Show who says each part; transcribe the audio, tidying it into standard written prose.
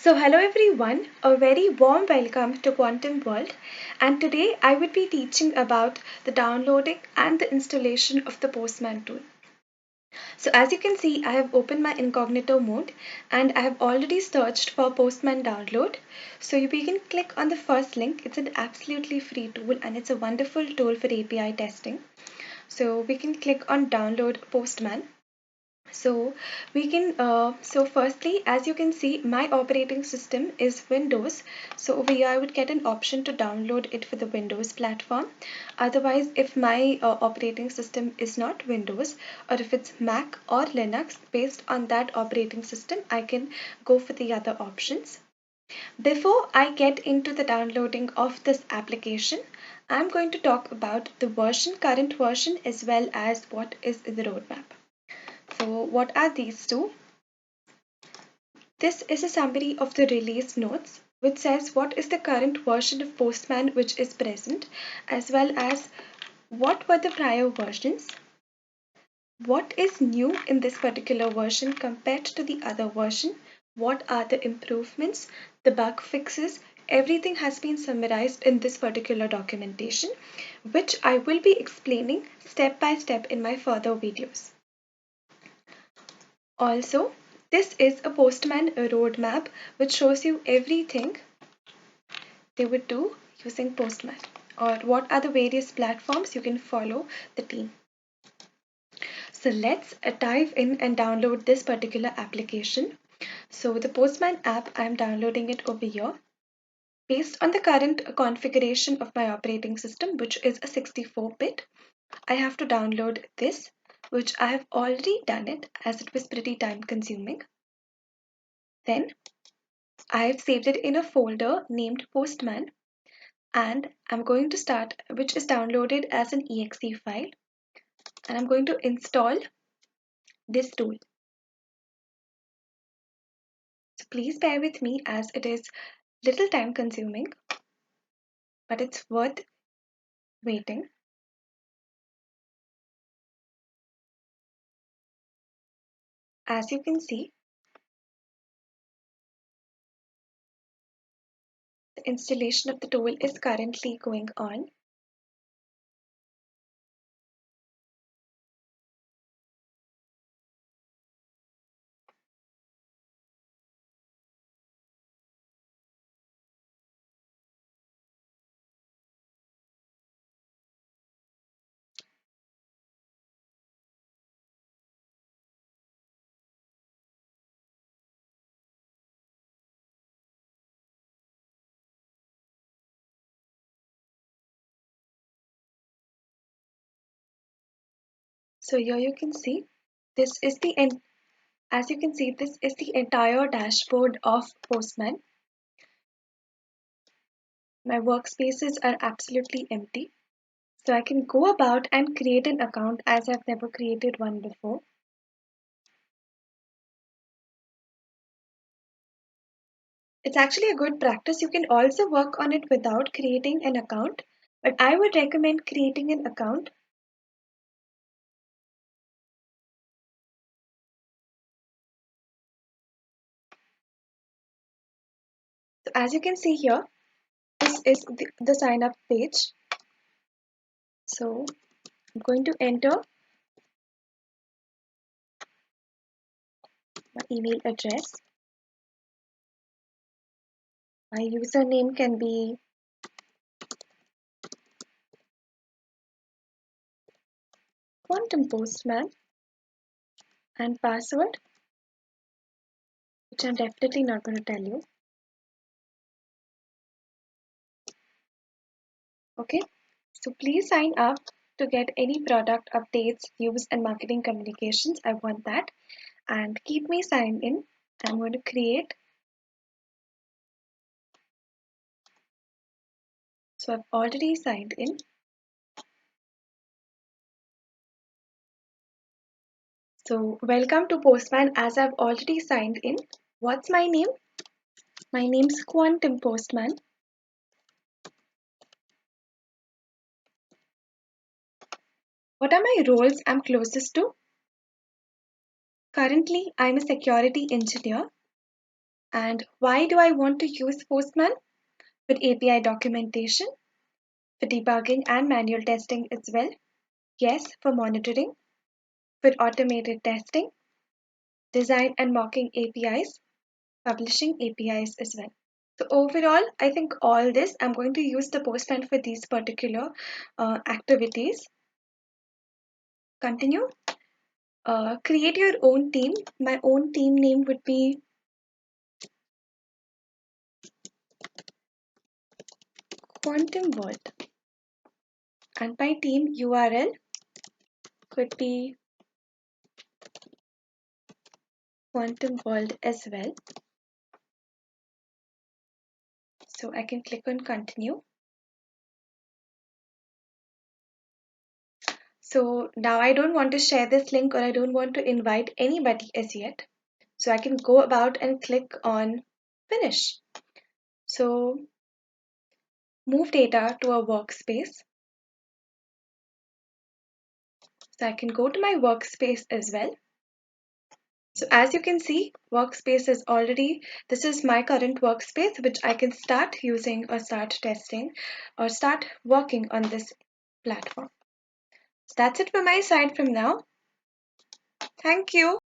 Speaker 1: So hello everyone, a very warm welcome to Quantum World, and today I would be teaching about the downloading and the installation of the Postman tool. So as you can see, I have opened my incognito mode and I have already searched for Postman download. So you can click on the first link. It's an absolutely free tool and it's a wonderful tool for API testing. So we can click on download Postman. So firstly, as you can see, my operating system is Windows. So over here, I would get an option to download it for the Windows platform. Otherwise, if my operating system is not Windows, or if it's Mac or Linux, based on that operating system, I can go for the other options. Before I get into the downloading of this application, I'm going to talk about the current version, as well as what is the roadmap. So what are these two? This is a summary of the release notes, which says what is the current version of Postman which is present, as well as what were the prior versions, what is new in this particular version compared to the other version, what are the improvements, the bug fixes. Everything has been summarized in this particular documentation, which I will be explaining step by step in my further videos. Also, this is a Postman roadmap which shows you everything they would do using Postman, or what are the various platforms you can follow the team. So let's dive in and download this particular application. So the Postman app, I'm downloading it over here. Based on the current configuration of my operating system, which is a 64-bit, I have to download this, which I have already done it as it was pretty time consuming. Then I have saved it in a folder named Postman, and I'm going to start, which is downloaded as an exe file, and I'm going to install this tool. So please bear with me as it is little time consuming, but it's worth waiting. As you can see, the installation of the tool is currently going on. So here you can see, this is the end. As you can see, this is the entire dashboard of Postman. My workspaces are absolutely empty. So I can go about and create an account as I've never created one before. It's actually a good practice. You can also work on it without creating an account, but I would recommend creating an account. So as you can see here, this is the sign up page. So I'm going to enter my email address. My username can be Quantum Postman, and password, which I'm definitely not going to tell you. Okay, so please sign up to get any product updates, news, and marketing communications. I want that. And keep me signed in. I'm going to create. So I've already signed in. So welcome to Postman as I've already signed in. What's my name? My name's Quantum Postman. What are my roles I'm closest to? Currently, I'm a security engineer. And why do I want to use Postman? For API documentation, for debugging and manual testing as well. Yes, for monitoring, for automated testing, design and mocking APIs, publishing APIs as well. So overall, I think all this, I'm going to use the Postman for these particular activities. Continue. Create your own team. My own team name would be Quantum World. And my team URL could be Quantum World as well. So I can click on continue. So now I don't want to share this link, or I don't want to invite anybody as yet. So I can go about and click on finish. So move data to a workspace. So I can go to my workspace as well. So as you can see, workspace is already, this is my current workspace, which I can start using or start testing or start working on this platform. So that's it from my side from now. Thank you.